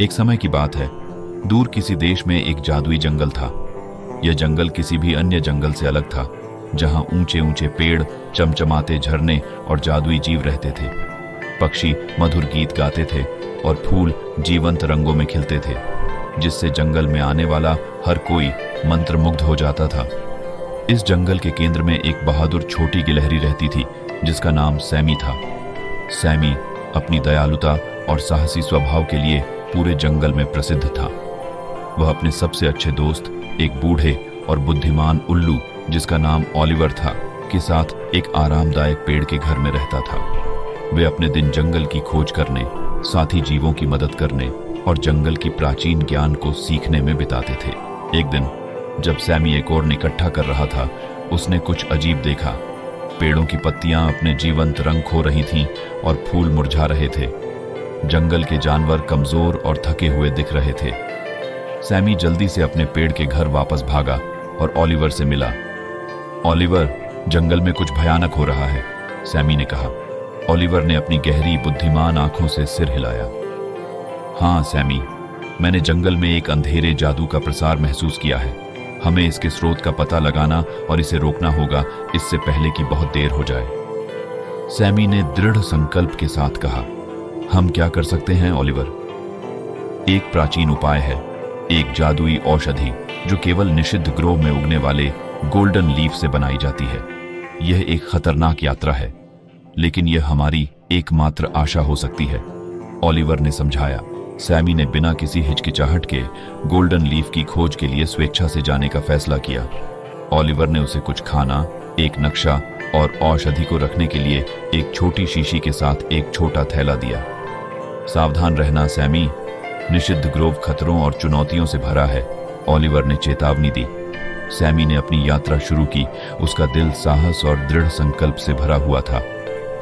एक समय की बात है, दूर किसी देश में एक जादुई जंगल था। यह जंगल किसी भी अन्य जंगल से अलग था, जहां ऊंचे ऊंचे पेड़, चमचमाते झरने और जादुई जीव रहते थे। पक्षी मधुर गीत गाते थे और फूल जीवंत रंगों में खिलते थे, जिससे जंगल में आने वाला हर कोई मंत्रमुग्ध हो जाता था। इस जंगल के केंद्र में एक बहादुर छोटी गिलहरी रहती थी, जिसका नाम सैमी था। सैमी अपनी दयालुता और साहसी स्वभाव के लिए पूरे जंगल में प्रसिद्ध था। वह अपने सबसे अच्छे दोस्त, एक बूढ़े और बुद्धिमान उल्लू जिसका नाम ओलिवर था, के साथ एक आरामदायक पेड़ के घर में रहता था। वे अपने दिन जंगल की खोज करने, साथी जीवों की मदद करने और जंगल की प्राचीन ज्ञान को सीखने में बिताते थे। एक दिन जब सैमी एकोर्न इकट्ठा कर रहा था, उसने कुछ अजीब देखा। पेड़ों की पत्तियां अपने जीवंत रंग खो रही थीं और फूल मुरझा रहे थे। जंगल के जानवर कमजोर और थके हुए दिख रहे थे। सैमी जल्दी से अपने पेड़ के घर वापस भागा और ओलिवर से मिला। ओलिवर, जंगल में कुछ भयानक हो रहा है, सैमी ने कहा। ओलिवर ने अपनी गहरी बुद्धिमान आंखों से सिर हिलाया। हाँ सैमी, मैंने जंगल में एक अंधेरे जादू का प्रसार महसूस किया है। हमें इसके स्रोत का पता लगाना और इसे रोकना होगा, इससे पहले कि बहुत देर हो जाए। सैमी ने दृढ़ संकल्प के साथ कहा। हम क्या कर सकते हैं ओलिवर? एक प्राचीन उपाय है, एक जादुई औषधि जो केवल निषिद्ध ग्रोव में उगने वाले गोल्डन लीफ से बनाई जाती है। यह एक खतरनाक यात्रा है, लेकिन यह हमारी एकमात्र आशा हो सकती है, ओलिवर ने समझाया। सैमी ने बिना किसी हिचकिचाहट के गोल्डन लीफ की खोज के लिए स्वेच्छा से जाने का फैसला किया। ओलिवर ने उसे कुछ खाना, एक नक्शा और औषधि को रखने के लिए एक छोटी शीशी के साथ एक छोटा थैला दिया। सावधान रहना सैमी, निषिद्ध ग्रोव खतरों और चुनौतियों से भरा है, ओलिवर ने चेतावनी दी। सैमी ने अपनी यात्रा शुरू की। उसका दिल साहस और दृढ़ संकल्प से भरा हुआ था।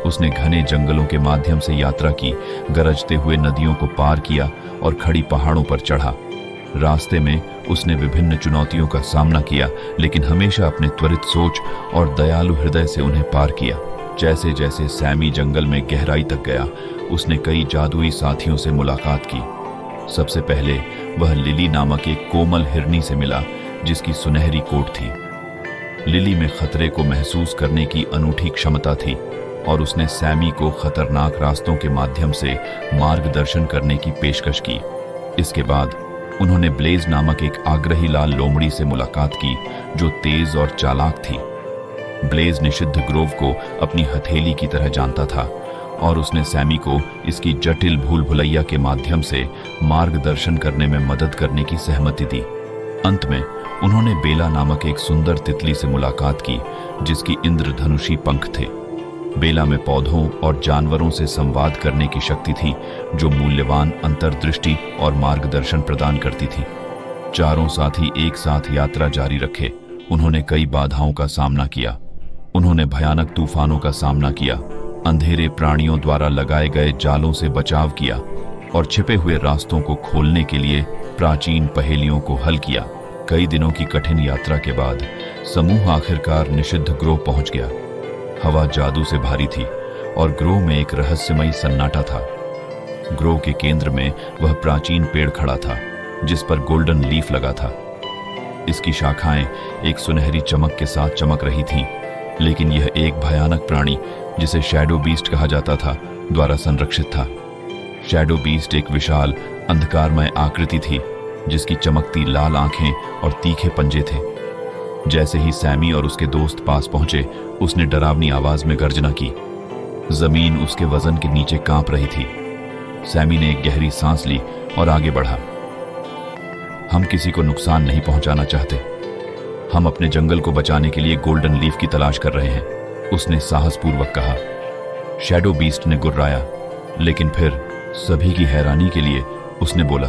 उसने घने जंगलों के माध्यम से यात्रा की, गरजते हुए नदियों को पार किया और खड़ी पहाड़ों पर चढ़ा। रास्ते में उसने विभिन्न चुनौतियों का सामना किया, लेकिन हमेशा अपने त्वरित सोच और दयालु हृदय से उन्हें पार किया। जैसे जैसे सैमी जंगल में गहराई तक गया, उसने कई जादुई साथियों से मुलाकात की। सबसे पहले वह लिली नामक एक कोमल हिरनी से मिला, जिसकी सुनहरी कोट थी। लिली में खतरे को महसूस करने की अनूठी क्षमता थी और उसने सैमी को खतरनाक रास्तों के माध्यम से मार्गदर्शन करने की पेशकश की। इसके बाद उन्होंने ब्लेज नामक एक आग्रही लाल लोमड़ी से मुलाकात की, जो तेज और चालाक थी। ब्लेज निषिद्ध ग्रोव को अपनी हथेली की तरह जानता था और उसने सैमी को इसकी जटिल भूल भुलैया के माध्यम से मार्गदर्शन करने में मदद करने की सहमति दी। अंत में उन्होंने बेला नामक एक सुंदर तितली से मुलाकात की, जिसकी इंद्रधनुषी पंख थे। बेला में पौधों और जानवरों से संवाद करने की शक्ति थी, जो मूल्यवान अंतर्दृष्टि और मार्गदर्शन प्रदान करती थी। चारों साथी एक साथ यात्रा जारी रखे। उन्होंने कई बाधाओं का सामना किया। उन्होंने भयानक तूफानों का सामना किया, अंधेरे प्राणियों द्वारा लगाए गए जालों से बचाव किया और छिपे हुए रास्तों को खोलने के लिए प्राचीन पहेलियों को हल किया। कई दिनों की कठिन यात्रा के बाद समूह आखिरकार निषिद्ध ग्रोव पहुंच गया। हवा जादू से भारी थी और ग्रोव में एक रहस्यमयी सन्नाटा था। ग्रोव के केंद्र में वह प्राचीन पेड़ खड़ा था, जिस पर गोल्डन लीफ लगा था। इसकी शाखाएं एक सुनहरी चमक के साथ चमक रही थीं, लेकिन यह एक भयानक प्राणी, जिसे शैडो बीस्ट कहा जाता था, द्वारा संरक्षित था। शैडो बीस्ट एक विशाल अंधकारमय आकृति थी, जिसकी चमकती लाल आंखें और तीखे पंजे थे। जैसे ही सैमी और उसके दोस्त पास पहुंचे, उसने डरावनी आवाज में गर्जना की। जमीन उसके वजन के नीचे कांप रही थी। सैमी ने एक गहरी सांस ली और आगे बढ़ा। हम किसी को नुकसान नहीं पहुंचाना चाहते। हम अपने जंगल को बचाने के लिए गोल्डन लीफ की तलाश कर रहे हैं, उसने साहसपूर्वक कहा। शैडो बीस्ट ने गुर्राया, लेकिन फिर सभी की हैरानी के लिए उसने बोला,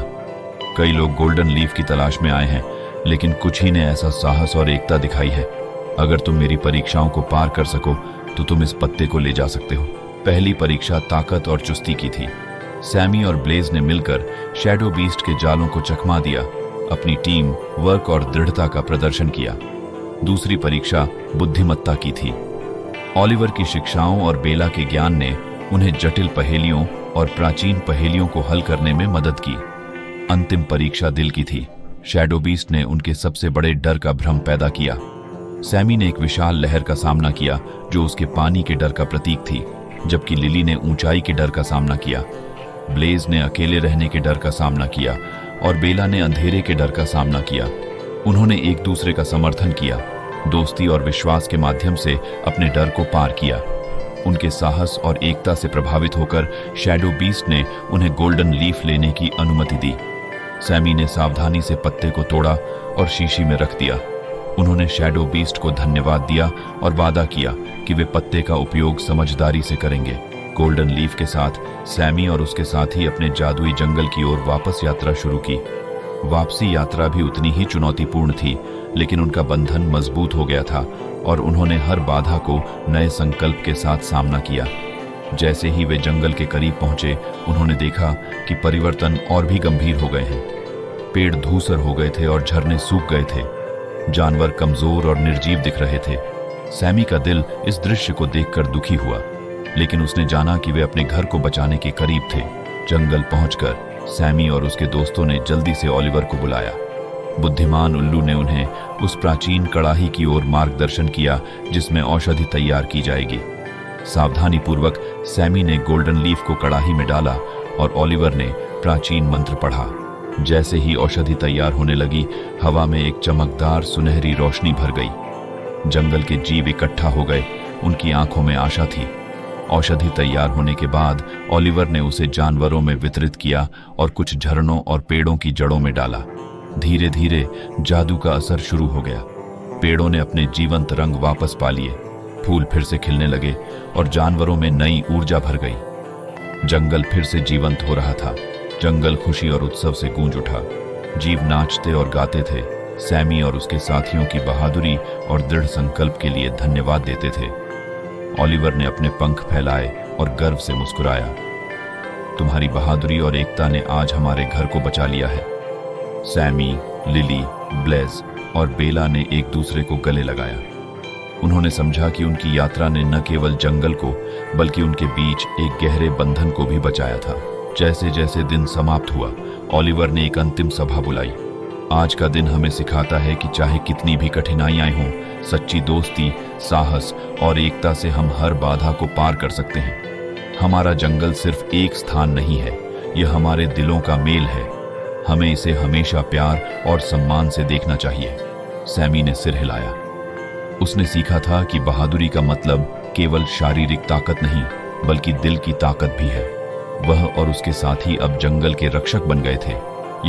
कई लोग गोल्डन लीफ की तलाश में आए हैं, लेकिन कुछ ही ने ऐसा साहस और एकता दिखाई है। अगर तुम मेरी परीक्षाओं को पार कर सको तो तुम इस पत्ते को ले जा सकते हो। पहली परीक्षा ताकत और चुस्ती की थी। सैमी और ब्लेज ने मिलकर शैडो बीस्ट के जालों को चकमा दिया, अपनी टीम वर्क और दृढ़ता का प्रदर्शन किया। दूसरी परीक्षा बुद्धिमत्ता की थी। ओलिवर की शिक्षाओं और बेला के ज्ञान ने उन्हें जटिल पहेलियों और प्राचीन पहेलियों को हल करने में मदद की। अंतिम परीक्षा दिल की थी। शैडो बीस्ट ने उनके सबसे बड़े डर का भ्रम पैदा किया। सैमी ने एक विशाल लहर का सामना किया जो उसके पानी के डर का प्रतीक थी, जबकि लिली ने ऊंचाई के डर का सामना किया। ब्लेज ने अकेले रहने के डर का सामना किया और बेला ने अंधेरे के डर का सामना किया। उन्होंने एक दूसरे का समर्थन किया, दोस्ती और विश्वास के माध्यम से अपने डर को पार किया। उनके साहस और एकता से प्रभावित होकर शैडो बीस्ट ने उन्हें गोल्डन लीफ लेने की अनुमति दी। सैमी ने सावधानी से पत्ते को तोड़ा और शीशी में रख दिया। उन्होंने शैडो बीस्ट को धन्यवाद दिया और वादा किया कि वे पत्ते का उपयोग समझदारी से करेंगे। गोल्डन लीफ के साथ सैमी और उसके साथी अपने जादुई जंगल की ओर वापस यात्रा शुरू की। वापसी यात्रा भी उतनी ही चुनौतीपूर्ण थी, लेकिन उनका बंधन मजबूत हो गया था और उन्होंने हर बाधा को नए संकल्प के साथ सामना किया। जैसे ही वे जंगल के करीब पहुंचे, उन्होंने देखा कि परिवर्तन और भी गंभीर हो गए हैं। पेड़ धूसर हो गए थे और झरने सूख गए थे। जानवर कमजोर और निर्जीव दिख रहे थे। सैमी का दिल इस दृश्य को देखकर दुखी हुआ, लेकिन उसने जाना कि वे अपने घर को बचाने के करीब थे। जंगल पहुंचकर सैमी और उसके दोस्तों ने जल्दी से ओलिवर को बुलाया। बुद्धिमान उल्लू ने उन्हें उस प्राचीन कड़ाही की ओर मार्गदर्शन किया जिसमें औषधि तैयार की जाएगी। सावधानी पूर्वक सैमी ने गोल्डन लीफ को कड़ाही में डाला और ओलिवर ने प्राचीन मंत्र पढ़ा। जैसे ही औषधि तैयार होने लगी, हवा में एक चमकदार सुनहरी रोशनी भर गई। जंगल के जीव इकट्ठा हो गए, उनकी आंखों में आशा थी। औषधि तैयार होने के बाद ओलिवर ने उसे जानवरों में वितरित किया और कुछ झरनों और पेड़ों की जड़ों में डाला। धीरे धीरे जादू का असर शुरू हो गया। पेड़ों ने अपने जीवंत रंग वापस पा लिए, फूल फिर से खिलने लगे और जानवरों में नई ऊर्जा भर गई। जंगल फिर से जीवंत हो रहा था। जंगल खुशी और उत्सव से गूंज उठा। जीव नाचते और गाते थे। सैमी और उसके साथियों की बहादुरी और दृढ़ संकल्प के लिए धन्यवाद देते थे। ओलिवर ने अपने पंख फैलाए और गर्व से मुस्कुराया। तुम्हारी बहादुरी और एकता ने आज हमारे घर को बचा लिया है। सैमी, लिली, ब्लेज और बेला ने एक दूसरे को गले लगाया। उन्होंने समझा कि उनकी यात्रा ने न केवल जंगल को बल्कि उनके बीच एक गहरे बंधन को भी बचाया था। जैसे जैसे दिन समाप्त हुआ, ओलिवर ने एक अंतिम सभा बुलाई। आज का दिन हमें सिखाता है कि चाहे कितनी भी कठिनाइयां हों, सच्ची दोस्ती, साहस और एकता से हम हर बाधा को पार कर सकते हैं। हमारा जंगल सिर्फ एक स्थान नहीं है, यह हमारे दिलों का मेल है। हमें इसे हमेशा प्यार और सम्मान से देखना चाहिए। सैमी ने सिर हिलाया। उसने सीखा था कि बहादुरी का मतलब केवल शारीरिक ताकत नहीं, बल्कि दिल की ताकत भी है। वह और उसके साथी अब जंगल के रक्षक बन गए थे,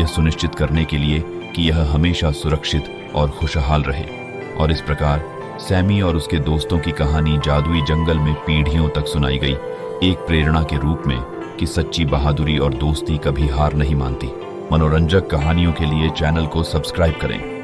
यह सुनिश्चित करने के लिए कि यह हमेशा सुरक्षित और खुशहाल रहे। और इस प्रकार सैमी और उसके दोस्तों की कहानी जादुई जंगल में पीढ़ियों तक सुनाई गई, एक प्रेरणा के रूप में कि सच्ची बहादुरी और दोस्ती कभी हार नहीं मानती। मनोरंजक कहानियों के लिए चैनल को सब्सक्राइब करें।